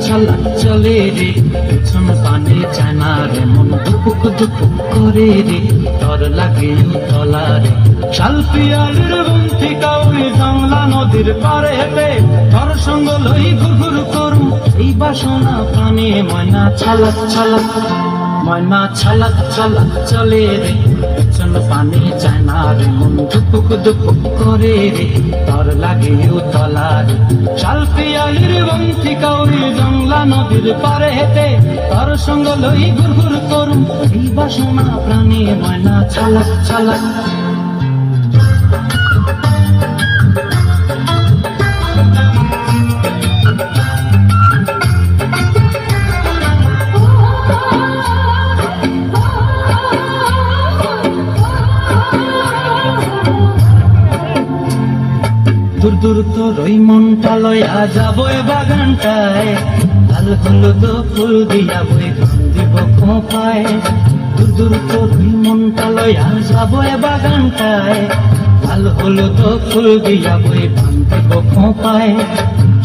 চালাক চলে রে, পেছন পানে যায় না রে, মন দুপুক দুপুক করে রে, তর লাগে তলা রে। শাল পিয়ালির বন্ধি কাউরি জংলা নদীর পারে হেঁটে, তর সঙ্গ লই ঘুরঘুর করু এই বাসনা প্রাণে। ময়না ছালাক ছালাক, ময়না ছালাক ছালাক চলে রে, পেছন পানে যায় না রে, মন দুপুক দুপুক করে রে, তর লাগে তলা রে। শাল পিয়ালির বন্ধি কাউরি জংলা নদীর পারে হেঁটে, তর সঙ্গ লই ঘুরঘুর করু এই বাসনা প্রাণে। ময়না ছালাক ছালাক। দূর দূর তোর ওই মনটা লয়া যাবো এ বাগানটায়, লাল হলুদ ফুল দিয়া বই গান দিব খোঁপায়। দূর দূর তোর ওই মনটা লয়া যাবো এ বাগানটায়, লাল হলুদ ফুল দিয়া বই গান দিব খোঁপায়।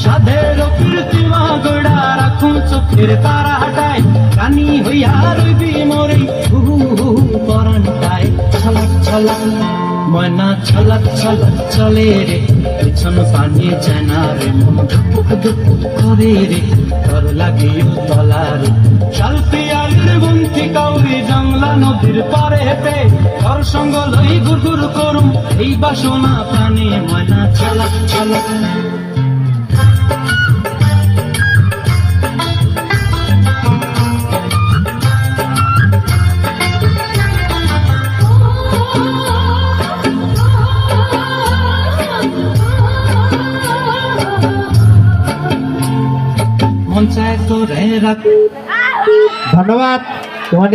সাধের কীর্তিমা গোড়া রাখুন চোখের তারা হাটায়, কানি হইয়া রইবি মরে হু হু পরানটায়। ছালাক ছালাক, ময়না ছালাক ছালাক চলে রে, পেছন পানি যায় না রে, মন দুপুক দুপুক করে রে, তর লাগে তলা রে। শাল পিয়ালির বন্ধি কাউরি জংলা নদীর পারে হেঁটে, তর সঙ্গ লই ঘুরঘুর করুম এই বাসনা প্রাণে। ময়না ছালাক ছালাক। মন চায় তোরে রাখ। ধন্যবাদ তোমাদের।